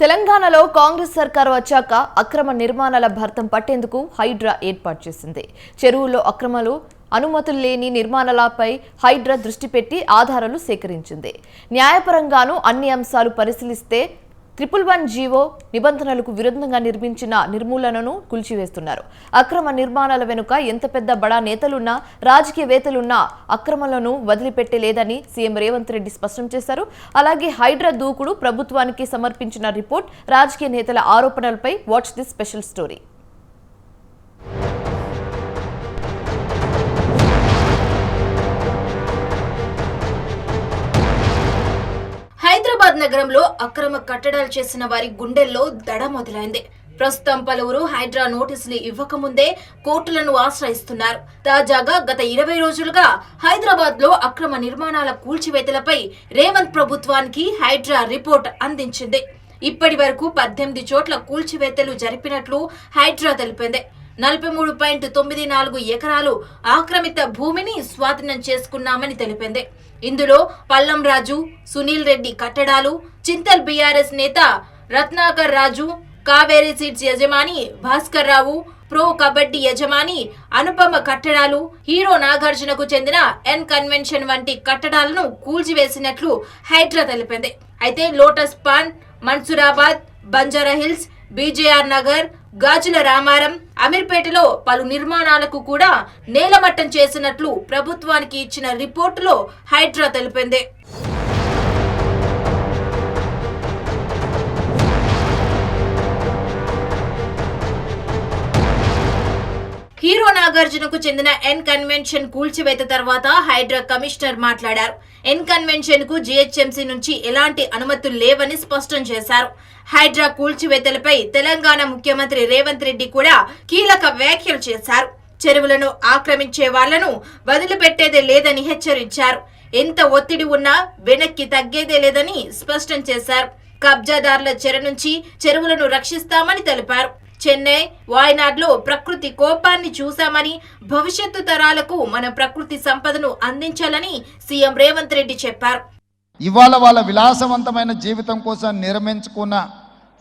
తెలంగాణలో కాంగ్రెస్ సర్కారు వచ్చాక అక్రమ నిర్మాణాల భర్తం పట్టేందుకు హైడ్రా ఏర్పాటు చేసింది. చెరువుల్లో అక్రమాలు, అనుమతులు లేని నిర్మాణాలపై హైడ్రా దృష్టి పెట్టి ఆధారాలు సేకరించింది. న్యాయపరంగానూ అన్ని అంశాలు పరిశీలిస్తే 111 జీవో నిబంధనలకు విరుద్ధంగా నిర్మించిన నిర్మూలనను కూల్చివేస్తున్నారు. అక్రమ నిర్మాణాల వెనుక ఎంత పెద్ద బడా నేతలున్నా, రాజకీయవేత్తలున్నా అక్రమాలను వదిలిపెట్టలేదని సీఎం రేవంత్ రెడ్డి స్పష్టం చేశారు. అలాగే హైడ్రా దూకుడు, ప్రభుత్వానికి సమర్పించిన రిపోర్ట్, రాజకీయ నేతల ఆరోపణలపై watch this special story. Hyderabad నగరంలో అక్రమ కట్టడాలు చేసిన వారి గుండెల్లో దడ మొదలైంది. ప్రస్తుతం పలువురు హైడ్రా నోటీసులు ఇవ్వకముందే కోర్టులను ఆశ్రయిస్తున్నారు. తాజాగా గత 20 రోజులుగా హైదరాబాద్ లో అక్రమ నిర్మాణాల కూల్చివేతలపై రేవంత్ ప్రభుత్వానికి హైడ్రా రిపోర్ట్ అందించింది. ఇప్పటి వరకు 18 చోట్ల కూల్చివేతలు జరిపినట్లు హైడ్రా తెలిపింది. 43.94 ఎకరాలు ఆక్రమిత భూమిని స్వాధీనం చేసుకున్నామని తెలిపింది. ఇందులో పల్లం రాజు, సునీల్ రెడ్డి కట్టడాలు, చింతల్ బీఆర్ఎస్ నేత రత్నాకర్ రాజు, కావేరీ సీడ్స్ యజమాని భాస్కర్ రావు, ప్రో కబడ్డీ యజమాని అనుపమ కట్టడాలు, హీరో నాగార్జునకు చెందిన ఎన్ కన్వెన్షన్ వంటి కట్టడాలను కూల్చివేసినట్లు హైడ్రా తెలిపింది. అయితే లోటస్ పాండ్, మన్సూరాబాద్, బంజారాహిల్స్, బీజేఆర్ నగర్, గాజుల రామారం, అమీర్పేటలో పలు నిర్మాణాలకు కూడా నేలమట్టం చేసినట్లు ప్రభుత్వానికి ఇచ్చిన రిపోర్టులో హైడ్రా తెలిపింది. హీరో నాగార్జునకు చెందిన ఎన్ కన్వెన్షన్ కూల్చివేత తర్వాత హైడ్రా కమిషనర్ మాట్లాడారు. ఎన్ కన్వెన్షన్ కు జీహెచ్ఎంసీ నుంచి ఎలాంటి అనుమతులు లేవని స్పష్టం చేశారు. హైడ్రా కూల్చివేతలపై తెలంగాణ ముఖ్యమంత్రి రేవంత్ రెడ్డి కూడా కీలక వ్యాఖ్యలు చేశారు. చెరువులను ఆక్రమించే వాళ్లను వదిలిపెట్టేదే లేదని హెచ్చరించారు. ఎంత ఒత్తిడి ఉన్నా వెనక్కి తగ్గేదే లేదని స్పష్టం చేశారు. కబ్జాదారుల చెర నుంచి చెరువులను రక్షిస్తామని తెలిపారు. చెన్నై, వాయనాడ్లో ప్రకృతి కోపాన్ని చూశామని, భవిష్యత్తు తరాలకు మన ప్రకృతి సంపదను అందించాలని సీఎం రేవంత్ రెడ్డి చెప్పారు. ఇవాళ వాళ్ళ విలాసవంతమైన జీవితం కోసం నిర్మించుకున్న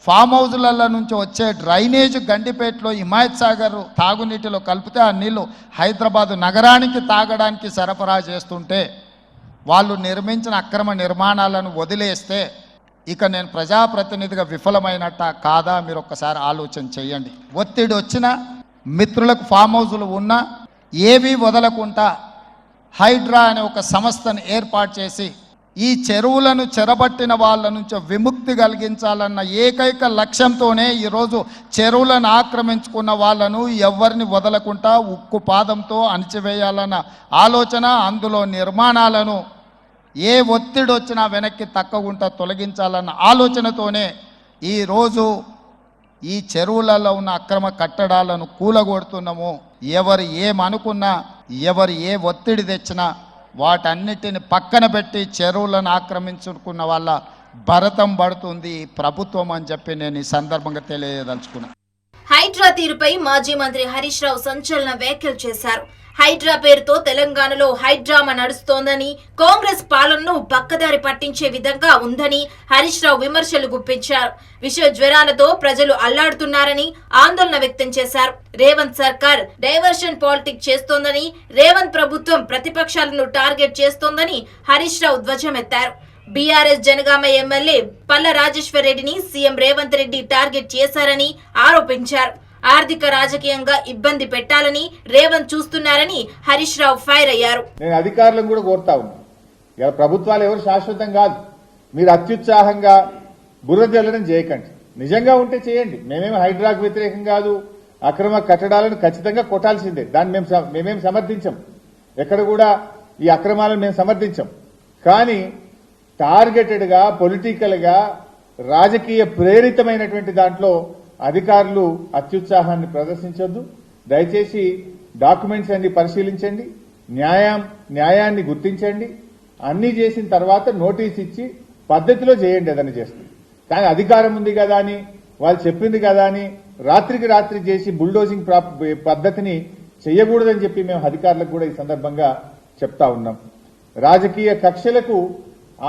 ఫామ్ హౌజుల నుంచి వచ్చే డ్రైనేజ్ గండిపేటలో హిమాయత్ సాగర్ తాగునీటిలో కలిపితే ఆ నీళ్లు హైదరాబాద్ నగరానికి తాగడానికి సరఫరా చేస్తుంటే వాళ్ళు నిర్మించిన అక్రమ నిర్మాణాలను వదిలేస్తే ఇక నేను ప్రజాప్రతినిధిగా విఫలమైనట్ట కాదా మీరు ఒక్కసారి ఆలోచన చేయండి. ఒత్తిడి వచ్చినా, మిత్రులకు ఫామ్ హౌజులు ఉన్నా ఏవీ వదలకుండా హైడ్రా అనే ఒక సంస్థను ఏర్పాటు చేసి ఈ చెరువులను చెరబట్టిన వాళ్ళ నుంచి విముక్తి కలిగించాలన్న ఏకైక లక్ష్యంతోనే ఈరోజు చెరువులను ఆక్రమించుకున్న వాళ్ళను ఎవరిని వదలకుండా ఉక్కు పాదంతో అణిచివేయాలన్న ఆలోచన, అందులో నిర్మాణాలను ఏ ఒత్తిడి వచ్చినా వెనక్కి తక్కకుండా తొలగించాలన్న ఆలోచనతోనే ఈరోజు ఈ చెరువులలో ఉన్న అక్రమ కట్టడాలను కూలగొడుతున్నాము. ఎవరు ఏమనుకున్నా, ఎవరు ఏ ఒత్తిడి తెచ్చినా వాటన్నిటిని పక్కన పెట్టి చెరువులను ఆక్రమించుకున్న వాళ్ళ భరతం పడుతుంది ప్రభుత్వం అని చెప్పి నేను ఈ సందర్భంగా తెలియదలుచుకున్నాను. హైడ్రా తీరుపై మాజీ మంత్రి హరీష్ రావు సంచలన వ్యాఖ్యలు చేశారు. హైడ్రా పేరుతో తెలంగాణలో హైడ్రామా నడుస్తోందని, కాంగ్రెస్ పాలనను పక్కదారి పట్టించే విధంగా ఉందని హరీష్ రావు విమర్శలు గుప్పించారు. విష జ్వరాలతో ప్రజలు అల్లాడుతున్నారని ఆందోళన వ్యక్తం చేశారు. రేవంత్ సర్కార్ డైవర్షన్ పాలిటిక్స్ చేస్తోందని, రేవంత్ ప్రభుత్వం ప్రతిపక్షాలను టార్గెట్ చేస్తోందని హరీష్ రావు ధ్వజమెత్తారు. బీఆర్ఎస్ జనగామ ఎమ్మెల్యే పల్ల రాజేశ్వర్ రెడ్డిని సీఎం రేవంత్ రెడ్డి టార్గెట్ చేశారని ఆరోపించారు. ఆర్థిక రాజకీయంగా ఇబ్బంది పెట్టాలని రేవంత్ చూస్తున్నారని హరీష్ రావు ఫైర్ అయ్యారు. నేను అధికారులను కూడా కోరుతా ఉన్నా, ప్రభుత్వాలు ఎవరు శాశ్వతం కాదు. మీరు అత్యుత్సాహంగా బుర్ర జల్లడం చేయకండి. నిజంగా ఉంటే చేయండి. మేమేమి హైడ్రాకు వ్యతిరేకం కాదు. అక్రమ కట్టడాలను ఖచ్చితంగా కొట్టాల్సిందే. దాన్ని మేమేం సమర్థించం. ఎక్కడ కూడా ఈ అక్రమాలను మేము సమర్థించం. కానీ టార్గెటెడ్ గా, పొలిటికల్ గా, రాజకీయ ప్రేరితమైనటువంటి దాంట్లో అధికారులు అత్యుత్సాహాన్ని ప్రదర్శించొద్దు. దయచేసి డాక్యుమెంట్స్ అన్ని పరిశీలించండి, న్యాయాన్ని గుర్తించండి. అన్ని చేసిన తర్వాత నోటీస్ ఇచ్చి పద్ధతిలో చేయండి. ఏదైనా చేస్తుంది. కానీ అధికారం ఉంది కదా అని, వాళ్ళు చెప్పింది కదా అని రాత్రికి రాత్రి చేసి బుల్డోజింగ్ పద్ధతిని చేయకూడదని చెప్పి మేము అధికారులకు కూడా ఈ సందర్భంగా చెప్తా ఉన్నాం. రాజకీయ కక్షలకు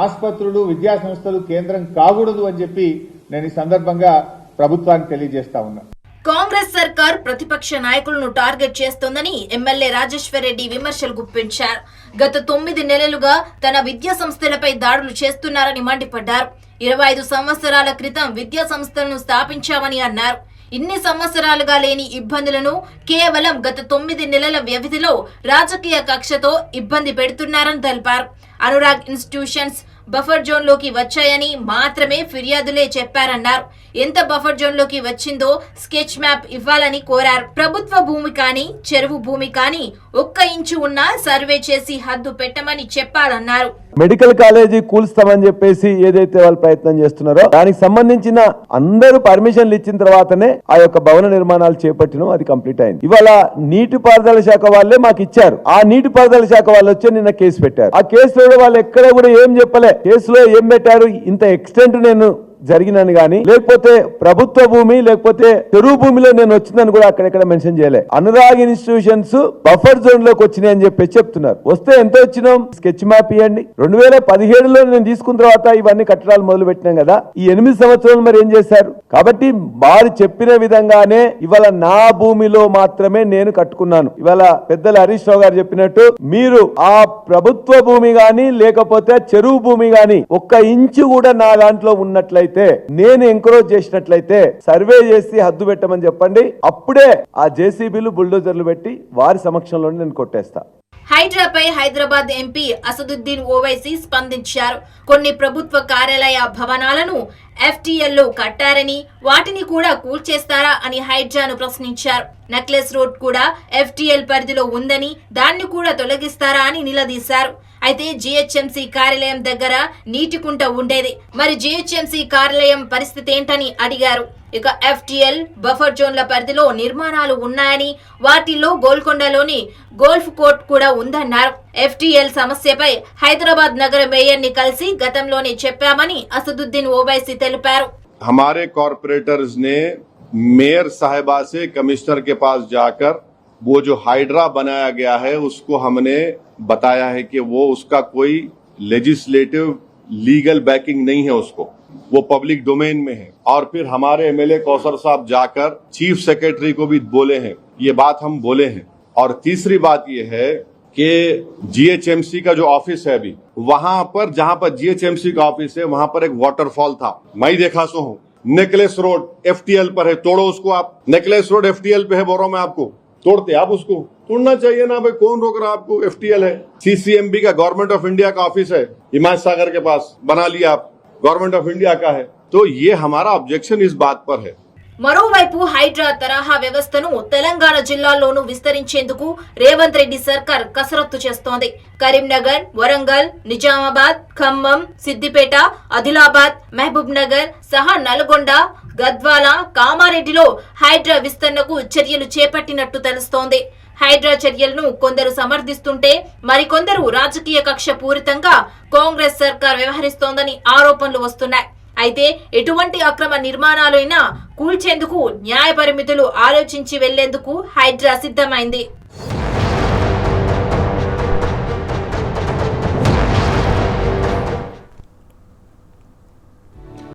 ఆసుపత్రులు, విద్యా సంస్థలు కేంద్రం కాకూడదు అని చెప్పి నేను ఈ సందర్భంగా ప్రభుత్వానికి తెలియజేస్తా ఉన్నా. కాంగ్రెస్ సర్కార్ ప్రతిపక్ష నాయకులను టార్గెట్ చేస్తోందని ఎమ్మెల్యే రాజేశ్వర్ రెడ్డి విమర్శలు గుప్పించారు. గత 9 నెలలుగా తన విద్యా సంస్థలపై దాడులు చేస్తున్నారని మండిపడ్డారు. 25 సంవత్సరాల క్రితం విద్యా సంస్థలను స్థాపించామని అన్నారు. ఇన్ని సంవత్సరాలుగా లేని ఇబ్బందులను కేవలం గత 9 నెలల వ్యవధిలో రాజకీయ కక్షతో ఇబ్బంది పెడుతున్నారని తెలిపారు. అనురాగ్ ఇన్స్టిట్యూషన్స్ బఫర్ జోన్ లోకి వచ్చాయని మాత్రమే ఫిర్యాదులే చెప్పారన్నారు. ఎంత బఫర్ జోన్ లోకి వచ్చిందో స్కెచ్ మ్యాప్ ఇవ్వాలని కోరారు. ప్రభుత్వ భూమి కానీ చెరువు భూమి కానీ 1 ఇంచు ఉన్నా సర్వే చేసి హద్దు పెట్టమని చెప్పాలన్నారు. మెడికల్ కాలేజీ కూల్స్తామని చెప్పేసి ఏదైతే వాళ్ళు ప్రయత్నం చేస్తున్నారో దానికి సంబంధించిన అందరూ పర్మిషన్లు ఇచ్చిన తర్వాతనే ఆ యొక్క భవన నిర్మాణాలు చేపట్టినో అది కంప్లీట్ అయింది. ఇవాళ నీటిపారుదల శాఖ వాళ్ళే మాకు ఇచ్చారు. ఆ నీటిపారుదల శాఖ వాళ్ళు వచ్చి నిన్న కేసు పెట్టారు. ఆ కేసులో వాళ్ళు ఎక్కడ కూడా ఏం చెప్పలే. కేసులో ఏం పెట్టారు, ఇంత ఎక్స్టెంట్ నేను జరిగినని గానీ, లేకపోతే ప్రభుత్వ భూమి లేకపోతే చెరువు భూమిలో నేను వచ్చిందని కూడా అక్కడెక్కడ మెన్షన్ చేయలే. అనురాగ్ ఇన్స్టిట్యూషన్స్ బఫర్ జోన్ లోకి వచ్చినాయి అని చెప్పి చెప్తున్నారు. వస్తే ఎంత వచ్చినాం స్కెచ్ మ్యాప్ ఇవ్వండి. 2017లో నేను తీసుకున్న తర్వాత ఇవన్నీ కట్టడాలు మొదలు పెట్టినాం కదా. ఈ 8 సంవత్సరాలు మరి ఏం చేశారు? కాబట్టి వారు చెప్పిన విధంగానే ఇవాళ నా భూమిలో మాత్రమే నేను కట్టుకున్నాను. ఇవాళ పెద్దలు హరీష్ రావు గారు చెప్పినట్టు మీరు ఆ ప్రభుత్వ భూమి గాని లేకపోతే చెరువు భూమి గాని 1 ఇంచు కూడా నా దాంట్లో ఉన్నట్లయితే, నేను ఎంకరేజ్ చేసినట్లయితే సర్వే చేసి హద్దు పెట్టమని చెప్పండి. అప్పుడే ఆ జేసీబీలు బుల్డోజర్లు పెట్టి వారి సమక్షంలో నేను కొట్టేస్తా. హైడ్రాపై హైదరాబాద్ ఎంపీ అసదుద్దీన్ ఓవైసీ స్పందించారు. కొన్ని ప్రభుత్వ కార్యాలయ భవనాలను FTL లో కట్టారని వాటిని కూడా కూల్చేస్తారా అని హైడ్రాను ప్రశ్నించారు. నెక్లెస్ రోడ్ కూడా FTL పరిధిలో ఉందని దాన్ని కూడా తొలగిస్తారా అని నిలదీశారు. అయితే GHMC కార్యాలయం దగ్గర నీటి కుంట ఉండేది, మరి GHMC కార్యాలయం పరిస్థితి ఏంటని అడిగారు. ఇక FTL బఫర్ జోన్ల పరిధిలో నిర్మాణాలు ఉన్నాయని వాటిల్లో గోల్కొండలోని గోల్ఫ్ కోర్ట్ కూడా ఉందన్నారు. FTL సమస్యపై హైదరాబాద్ నగర మేయర్ ని కలిసి గతంలోనే చెప్పామని అసదుద్దీన్ ఓవైసీ తెలిపారు. हमारे कॉर्पोरेटर्स ने मेयर साहिबा से कमिश्नर के पास जाकर वो जो हाइड्रा बनाया गया है उसको हमने बताया है कि वो उसका कोई लेजिस्लेटिव लीगल बैकिंग नहीं है, उसको वो पब्लिक डोमेन में है. और फिर हमारे MLA कौसर साहब जाकर चीफ सेक्रेटरी को भी बोले हैं, ये बात हम बोले हैं. और तीसरी बात ये है कि GHMC का जो ऑफिस है अभी वहां पर, जहां पर GHMC का ऑफिस है वहां पर एक वाटरफॉल था, मैं ही देखा सो हूं. नेकलेस रोड FTL पर है, तोड़ो उसको आप. नेकलेस रोड FTL पे है, बोल रहा हूं मैं आपको, तोड़ते आप उसको. तोड़ना चाहिए ना भाई, कौन रोक रहा आपको? FTL है. CCMB का गवर्नमेंट ऑफ इंडिया का ऑफिस है हिमायत सागर के पास, बना लिया आप, गवर्नमेंट ऑफ इंडिया का है. तो ये हमारा ऑब्जेक्शन इस बात पर है. మరోవైపు హైడ్రా తరహా వ్యవస్థను తెలంగాణ జిల్లాల్లోనూ విస్తరించేందుకు రేవంత్ రెడ్డి సర్కార్ కసరత్తు చేస్తోంది. కరీంనగర్, వరంగల్, నిజామాబాద్, ఖమ్మం, సిద్దిపేట, ఆదిలాబాద్, మహబూబ్ నగర్ సహా నల్గొండ, గద్వాల, కామారెడ్డిలో హైడ్రా విస్తరణకు చర్యలు చేపట్టినట్టు తెలుస్తోంది. హైడ్రా చర్యలను కొందరు సమర్థిస్తుంటే మరికొందరు రాజకీయ కక్ష పూరితంగా కాంగ్రెస్ సర్కార్ వ్యవహరిస్తోందని ఆరోపణలు వస్తున్నాయి. అయితే ఎటువంటి అక్రమ నిర్మాణాలైనా కూల్చేందుకు న్యాయ పరిమితులు ఆలోచించి వెళ్లేందుకు హైడ్రా సిద్ధమైంది.